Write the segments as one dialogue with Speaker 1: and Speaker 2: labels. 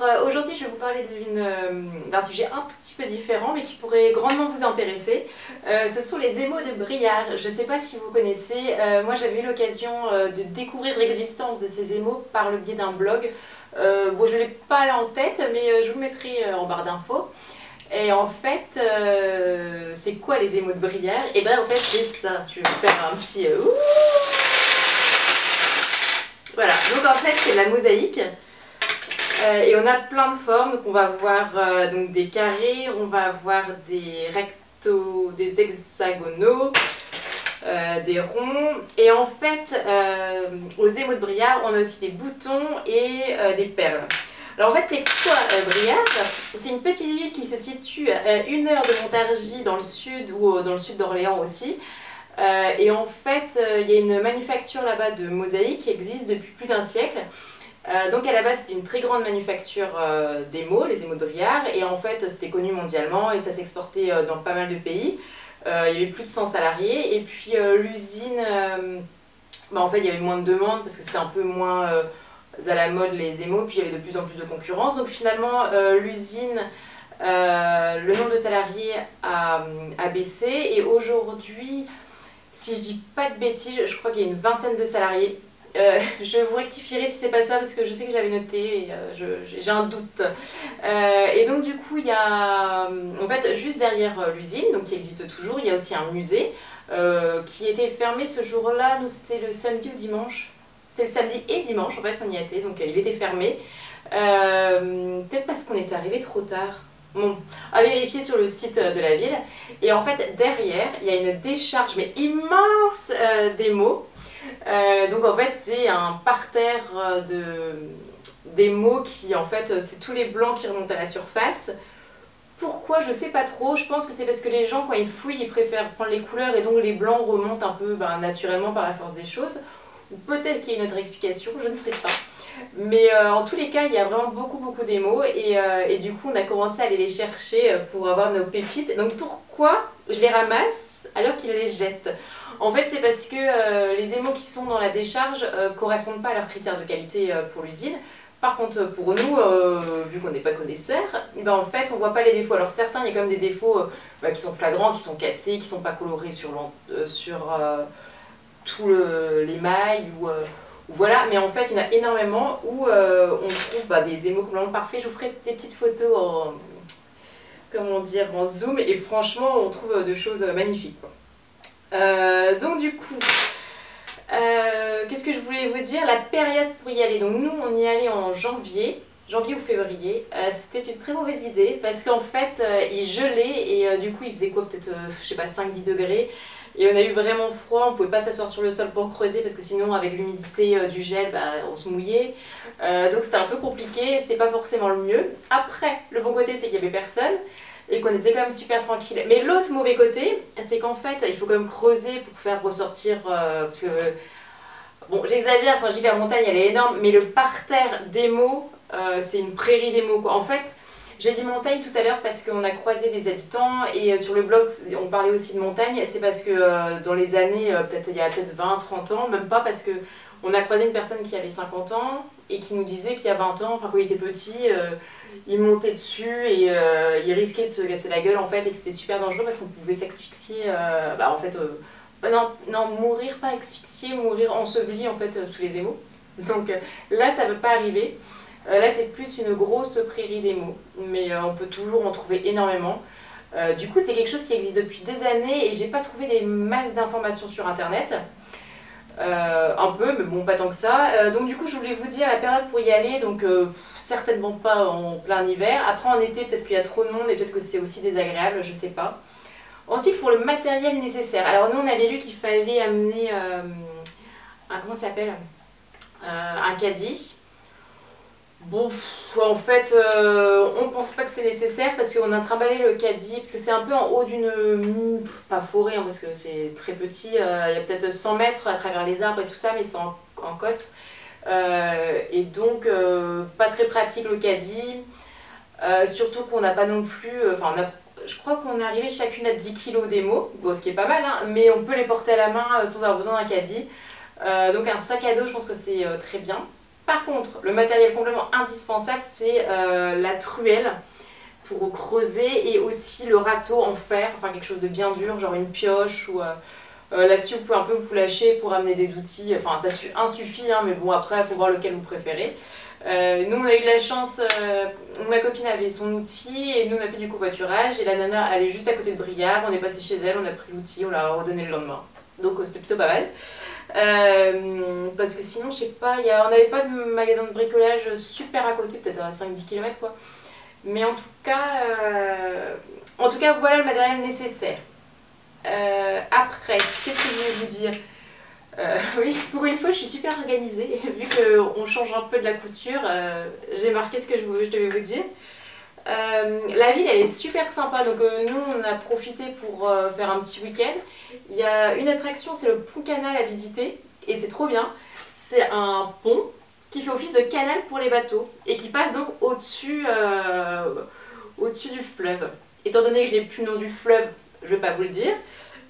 Speaker 1: Alors aujourd'hui je vais vous parler d'un sujet un tout petit peu différent mais qui pourrait grandement vous intéresser. Ce sont les émaux de Briare. Je ne sais pas si vous connaissez, moi j'avais eu l'occasion de découvrir l'existence de ces émaux par le biais d'un blog. Bon, je ne l'ai pas là en tête mais je vous le mettrai en barre d'infos. Et en fait, c'est quoi les émaux de Briare? Et ben en fait c'est ça, je vais vous faire un petit... Voilà, donc en fait c'est de la mosaïque. Et on a plein de formes, donc on va avoir donc des carrés, on va avoir des rectos, des hexagonaux, des ronds. Et en fait, aux émaux de Briare, on a aussi des boutons et des perles. Alors en fait, c'est quoi Briare? C'est une petite ville qui se situe à 1 heure de Montargis dans le sud, ou dans le sud d'Orléans aussi. Et en fait, il y a une manufacture là-bas de mosaïque qui existe depuis plus d'1 siècle. Donc à la base c'était une très grande manufacture d'émaux, les émaux de Briare, et en fait c'était connu mondialement et ça s'exportait dans pas mal de pays. Il y avait plus de 100 salariés et puis l'usine, en fait il y avait moins de demandes parce que c'était un peu moins à la mode les émaux, puis il y avait de plus en plus de concurrence. Donc finalement l'usine, le nombre de salariés a baissé et aujourd'hui, si je dis pas de bêtises, je crois qu'il y a une vingtaine de salariés. Je vous rectifierai si c'est pas ça parce que je sais que je l'avais noté et j'ai un doute. Et donc du coup il y a en fait juste derrière l'usine, donc qui existe toujours, il y a aussi un musée qui était fermé ce jour-là. Nous c'était le samedi ou dimanche. C'était le samedi et dimanche en fait qu'on y était, donc il était fermé. Peut-être parce qu'on était arrivé trop tard. Bon, à vérifier sur le site de la ville. Et en fait derrière il y a une décharge mais immense d'émaux. Donc en fait c'est un parterre d'émaux qui en fait c'est tous les blancs qui remontent à la surface. Pourquoi? Je sais pas trop, je pense que c'est parce que les gens quand ils fouillent ils préfèrent prendre les couleurs et donc les blancs remontent un peu naturellement par la force des choses. Ou peut-être qu'il y a une autre explication, je ne sais pas. Mais en tous les cas il y a vraiment beaucoup d'émaux et du coup on a commencé à aller les chercher pour avoir nos pépites. Donc pourquoi je les ramasse alors qu'ils les jettent? En fait c'est parce que les émaux qui sont dans la décharge correspondent pas à leurs critères de qualité pour l'usine. Par contre pour nous, vu qu'on n'est pas connaisseurs, en fait on voit pas les défauts. Alors certains il y a quand même des défauts qui sont flagrants, qui sont cassés, qui sont pas colorés sur tout l'émail ou voilà, mais en fait il y en a énormément où on trouve des émaux complètement parfaits. Je vous ferai des petites photos en, comment dire, en zoom et franchement on trouve de choses magnifiques quoi. Donc du coup, qu'est-ce que je voulais vous dire? La période pour y aller. Donc nous on y allait en janvier ou février. C'était une très mauvaise idée parce qu'en fait il gelait et du coup il faisait quoi, peut-être je sais pas 5-10 degrés. Et on a eu vraiment froid, on ne pouvait pas s'asseoir sur le sol pour creuser parce que sinon avec l'humidité du gel on se mouillait. Donc c'était un peu compliqué, c'était pas forcément le mieux. Après le bon côté c'est qu'il n'y avait personne et qu'on était quand même super tranquille. Mais l'autre mauvais côté c'est qu'en fait il faut quand même creuser pour faire ressortir parce que bon j'exagère quand je dis la montagne elle est énorme mais le parterre d'émaux c'est une prairie d'émaux quoi. En fait j'ai dit montagne tout à l'heure parce qu'on a croisé des habitants et sur le blog on parlait aussi de montagne. C'est parce que dans les années, il y a peut-être 20-30 ans, même pas, parce qu'on a croisé une personne qui avait 50 ans et qui nous disait qu'il y a 20 ans, enfin quand il était petit, il montait dessus et il risquait de se casser la gueule en fait et que c'était super dangereux parce qu'on pouvait s'asphyxier, non, mourir pas asphyxié, mourir enseveli en fait sous les émaux. Donc là ça ne peut pas arriver. Là c'est plus une grosse prairie d'émaux, mais on peut toujours en trouver énormément. Du coup c'est quelque chose qui existe depuis des années et j'ai pas trouvé des masses d'informations sur internet. Un peu, mais bon pas tant que ça. Donc du coup je voulais vous dire la période pour y aller, donc certainement pas en plein hiver. Après en été peut-être qu'il y a trop de monde et peut-être que c'est aussi désagréable, je sais pas. Ensuite pour le matériel nécessaire, alors nous on avait lu qu'il fallait amener comment ça s'appelle, un caddie. Bon, en fait, on pense pas que c'est nécessaire parce qu'on a trimballé le caddie, parce que c'est un peu en haut d'une, pas forêt, parce que c'est très petit, il y a peut-être 100 mètres à travers les arbres et tout ça, mais c'est en côte. Et donc, pas très pratique le caddie, surtout qu'on n'a pas non plus, je crois qu'on est arrivé chacune à 10 kg d'émaux, bon, ce qui est pas mal, hein, mais on peut les porter à la main sans avoir besoin d'un caddie. Donc un sac à dos, je pense que c'est très bien. Par contre, le matériel complètement indispensable, c'est la truelle pour creuser et aussi le râteau en fer, enfin quelque chose de bien dur, genre une pioche ou là-dessus vous pouvez un peu vous lâcher pour amener des outils, enfin ça suffit, hein, mais bon après il faut voir lequel vous préférez. Nous on a eu de la chance, ma copine avait son outil et nous on a fait du covoiturage et la nana elle est juste à côté de Briare, on est passé chez elle, on a pris l'outil, on l'a redonné le lendemain. Donc c'était plutôt pas mal. Parce que sinon je sais pas, on n'avait pas de magasin de bricolage super à côté, peut-être à 5-10 km quoi. Mais en tout cas voilà le matériel nécessaire. Après, qu'est-ce que je voulais vous dire? Oui, pour une fois je suis super organisée, vu qu'on change un peu de la couture, j'ai marqué ce que je devais vous dire. La ville elle est super sympa, donc nous on a profité pour faire un petit week-end. Il y a une attraction, c'est le pont canal à visiter, et c'est trop bien. C'est un pont qui fait office de canal pour les bateaux, et qui passe donc au-dessus du fleuve. Étant donné que je n'ai plus le nom du fleuve, je vais pas vous le dire,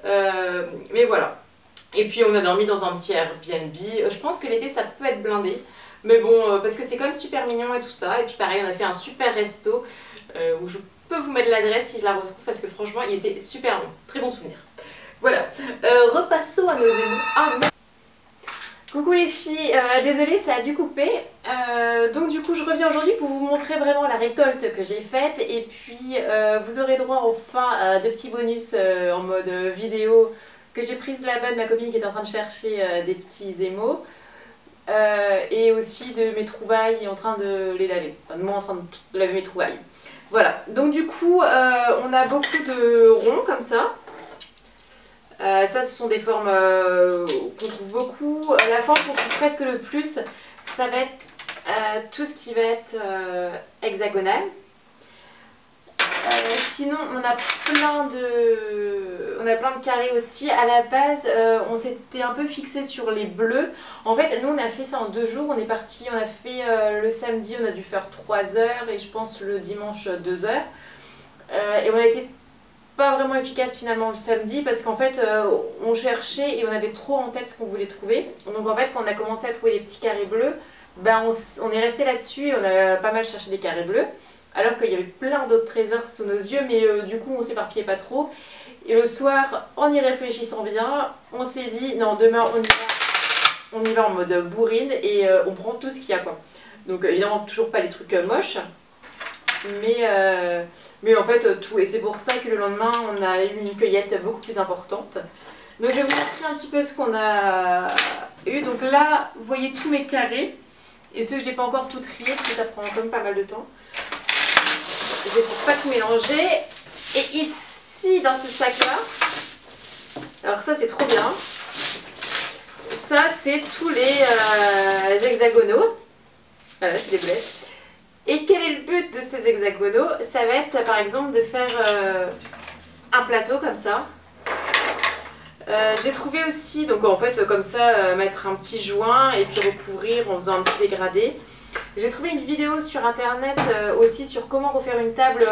Speaker 1: mais voilà. Et puis on a dormi dans un petit Airbnb. Je pense que l'été ça peut être blindé. Mais bon, parce que c'est quand même super mignon et tout ça. Et puis pareil, on a fait un super resto où je peux vous mettre l'adresse si je la retrouve parce que franchement, il était super bon. Très bon souvenir. Voilà. Repassons à nos émois. Ah, merde. Coucou les filles, désolée ça a dû couper. Donc du coup je reviens aujourd'hui pour vous montrer vraiment la récolte que j'ai faite. Et puis vous aurez droit enfin à de petits bonus en mode vidéo que j'ai prise là-bas de ma copine qui est en train de chercher des petits émaux. Et aussi de mes trouvailles en train de les laver, enfin de moi en train de laver mes trouvailles. Voilà, donc du coup on a beaucoup de ronds comme ça. Ça ce sont des formes qu'on trouve beaucoup. La forme qu'on trouve presque le plus, ça va être tout ce qui va être hexagonal. Sinon on a plein de carrés aussi. À la base on s'était un peu fixé sur les bleus. En fait nous on a fait ça en 2 jours. On est parti, on a fait le samedi on a dû faire 3 heures et je pense le dimanche 2 heures. Et on a été pas vraiment efficace finalement le samedi parce qu'en fait on cherchait et on avait trop en tête ce qu'on voulait trouver. Donc en fait quand on a commencé à trouver des petits carrés bleus, ben on est resté là-dessus et on a pas mal cherché des carrés bleus. Alors qu'il y avait plein d'autres trésors sous nos yeux, mais du coup on s'éparpillait pas trop. Et le soir, en y réfléchissant bien, on s'est dit non, demain on y va en mode bourrine et on prend tout ce qu'il y a quoi. Donc évidemment toujours pas les trucs moches, mais en fait tout. Et c'est pour ça que le lendemain on a eu une cueillette beaucoup plus importante. Donc je vais vous montrer un petit peu ce qu'on a eu. Donc là vous voyez tous mes carrés et ceux que j'ai pas encore tout triés parce que ça prend quand même pas mal de temps. Je vais essayer de pas tout mélanger. Et ici, dans ce sac-là, alors ça c'est trop bien. Ça c'est tous les hexagonaux. Voilà, c'est des boulettes. Et quel est le but de ces hexagonaux? Ça va être par exemple de faire un plateau comme ça. J'ai trouvé aussi, donc en fait comme ça, mettre un petit joint et puis recouvrir en faisant un petit dégradé. J'ai trouvé une vidéo sur internet aussi sur comment refaire une table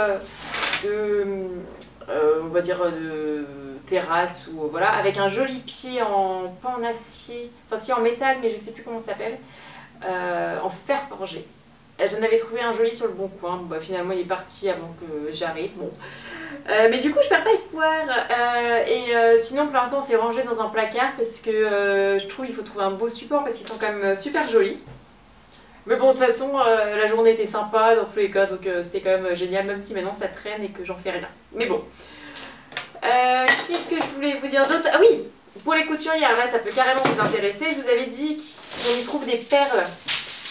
Speaker 1: on va dire de terrasse ou voilà, avec un joli pied pas en acier, enfin si en métal mais je sais plus comment ça s'appelle, en fer forgé. J'en avais trouvé un joli sur le bon coin, bon, bah, finalement il est parti avant que j'arrive, bon. Mais du coup je perds pas espoir sinon pour l'instant c'est rangé dans un placard parce que je trouve qu'il faut trouver un beau support parce qu'ils sont quand même super jolis. Mais bon, de toute façon, la journée était sympa dans tous les cas, donc c'était quand même génial, même si maintenant ça traîne et que j'en fais rien. Mais bon. Qu'est-ce que je voulais vous dire d'autre? Ah oui, pour les couturières, là, ça peut carrément vous intéresser. Je vous avais dit qu'on y trouve des perles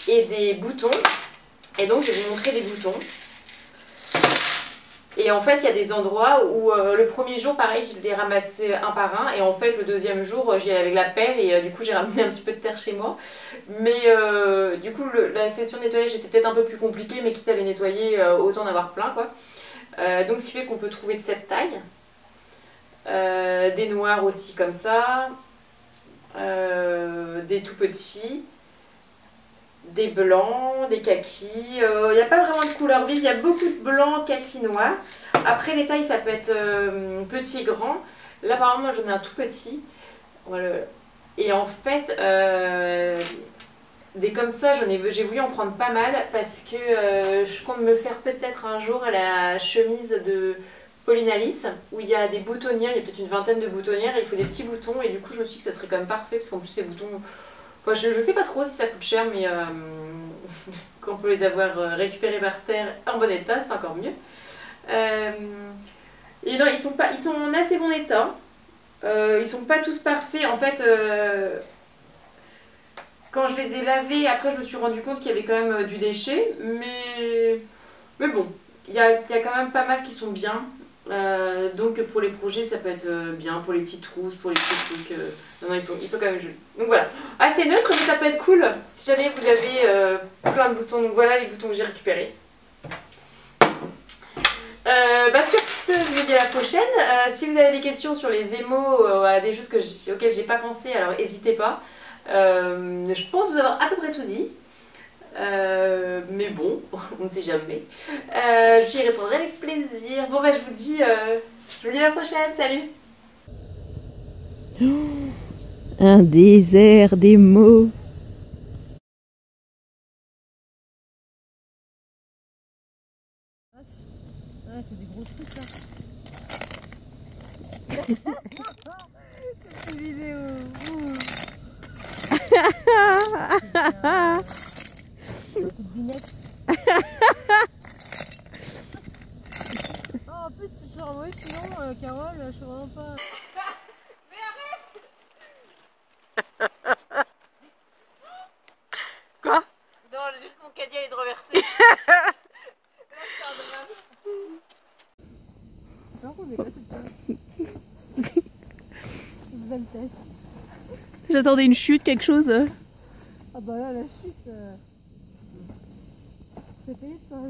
Speaker 1: et des boutons. Et donc, je vais vous montrer des boutons. Et en fait, il y a des endroits où le premier jour, pareil, je les ramassais un par un. Et en fait, le deuxième jour, j'y allais avec la pelle et du coup, j'ai ramené un petit peu de terre chez moi. Mais du coup, la session de nettoyage était peut-être un peu plus compliquée, mais quitte à les nettoyer, autant en avoir plein, quoi. Donc, ce qui fait qu'on peut trouver de cette taille. Des noirs aussi comme ça. Des tout petits. Des blancs, des kakis, il n'y a pas vraiment de couleur vive, il y a beaucoup de blanc, kaki, noir. Après les tailles ça peut être petit, grand. Là par exemple j'en ai un tout petit. Voilà. Et en fait des comme ça, j'ai voulu en prendre pas mal parce que je compte me faire peut-être un jour la chemise de Pauline Alice où il y a des boutonnières, il y a peut-être une vingtaine de boutonnières et il faut des petits boutons et du coup je me suis dit que ça serait quand même parfait parce qu'en plus ces boutons, enfin, je sais pas trop si ça coûte cher mais quand on peut les avoir récupérés par terre en bon état c'est encore mieux. Et non, ils sont en assez bon état, ils sont pas tous parfaits en fait. Quand je les ai lavés, après je me suis rendu compte qu'il y avait quand même du déchet, mais bon, il y a quand même pas mal qui sont bien. Donc pour les projets ça peut être bien, pour les petites trousses, pour les petits trucs. Non, ils sont quand même jolis. Donc voilà, assez neutre mais ça peut être cool si jamais vous avez plein de boutons. Donc voilà les boutons que j'ai récupérés. Sur ce, je vous dis à la prochaine. Si vous avez des questions sur les émaux, des choses auxquelles j'ai pas pensé, alors n'hésitez pas. Je pense vous avoir à peu près tout dit. Mais bon, on ne sait jamais. J'y répondrai avec plaisir. Bon je vous dis à la prochaine. Salut.
Speaker 2: Un désert d'émaux. Ouais, c'est des gros trucs là. C'est une vidéo. Un coup de binex. Oh, en plus, tu sors, oui, sinon, Carole, je sais vraiment pas. Mais arrête! Quoi?
Speaker 1: Non, j'ai vu que mon caddie allait te reverser.
Speaker 2: J'attendais une chute, quelque chose.
Speaker 3: Ah bah là, la chute, c'est payé de pas.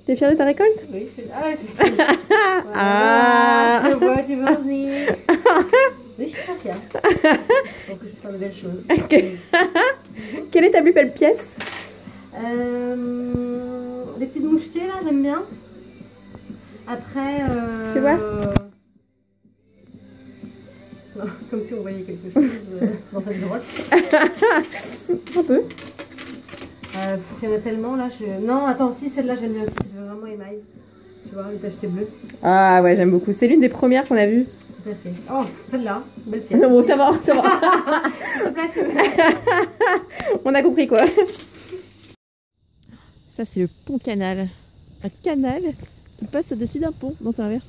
Speaker 2: T'es fière de ta récolte?
Speaker 3: Oui, ah ouais, c'est cool.
Speaker 2: Ah.
Speaker 3: Je vois, tu veux venir. Mais je suis très fière. Je pense que je peux faire de belles choses.
Speaker 2: Quelle est ta plus belle pièce?
Speaker 3: Les petites mouchetées là, j'aime bien. Après,
Speaker 2: Tu vois?
Speaker 3: Comme si on voyait quelque chose dans cette grotte.
Speaker 2: Un peu.
Speaker 3: Il y en a tellement là. Non, attends, si celle-là j'aime bien aussi. C'est vraiment émail. Tu vois, le tacheté bleu.
Speaker 2: Ah ouais, j'aime beaucoup. C'est l'une des premières qu'on a vues.
Speaker 3: Tout à fait. Oh, celle-là, belle pièce.
Speaker 2: Non, bon, ça va, ça va.
Speaker 3: S'il te plaît.
Speaker 2: On a compris quoi. Ça, c'est le pont canal. Un canal qui passe au-dessus d'un pont. Non, c'est l'inverse.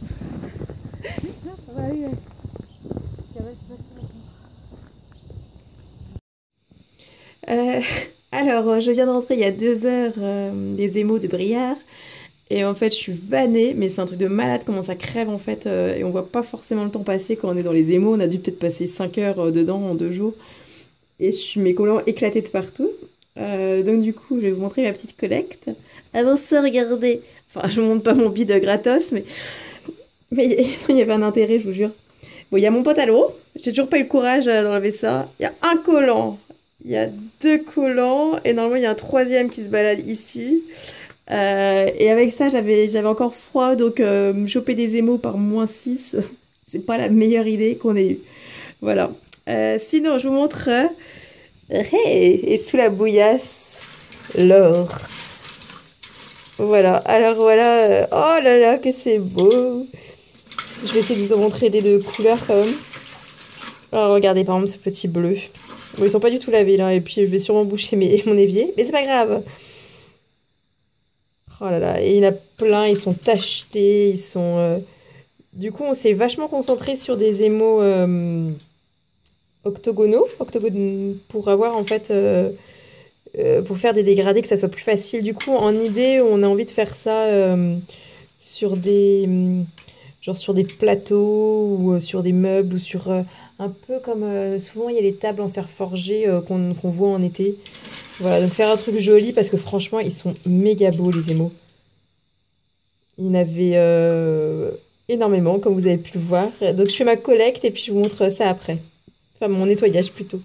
Speaker 2: Alors, je viens de rentrer il y a 2 heures des émaux de Briare. Et en fait, je suis vannée, mais c'est un truc de malade comment ça crève en fait. Et on voit pas forcément le temps passer quand on est dans les émaux. On a dû peut-être passer 5 heures dedans en 2 jours. Et mes collants éclatés de partout. Donc du coup, je vais vous montrer ma petite collecte. Avant ça, regardez. Enfin, je vous montre pas mon bide gratos, mais il y avait un intérêt, je vous jure. Bon, il y a mon pantalon. J'ai toujours pas eu le courage d'enlever ça. Il y a un collant. Il y a 2 collants. Et normalement, il y a un 3e qui se balade ici. Et avec ça, j'avais encore froid. Donc, choper des émaux par -6, c'est pas la meilleure idée qu'on ait eue. Voilà. Sinon, je vous montre... Hey, et sous la bouillasse, l'or. Voilà, alors voilà, oh là là, que c'est beau. Je vais essayer de vous en montrer des 2 couleurs quand même. Alors regardez par exemple ce petit bleu. Bon, ils sont pas du tout lavés là, et puis je vais sûrement boucher mon évier, mais c'est pas grave. Oh là là, et il y en a plein, ils sont tachetés, ils sont... Du coup, on s'est vachement concentré sur des émaux... octogonaux pour avoir en fait pour faire des dégradés que ça soit plus facile. Du coup, en idée, on a envie de faire ça sur des genre sur des plateaux ou sur des meubles ou sur un peu comme souvent il y a les tables en fer forgé qu'on voit en été. Voilà, donc faire un truc joli parce que franchement, ils sont méga beaux les émaux. Il y en avait énormément comme vous avez pu le voir. Donc je fais ma collecte et puis je vous montre ça après. Enfin, mon nettoyage plutôt.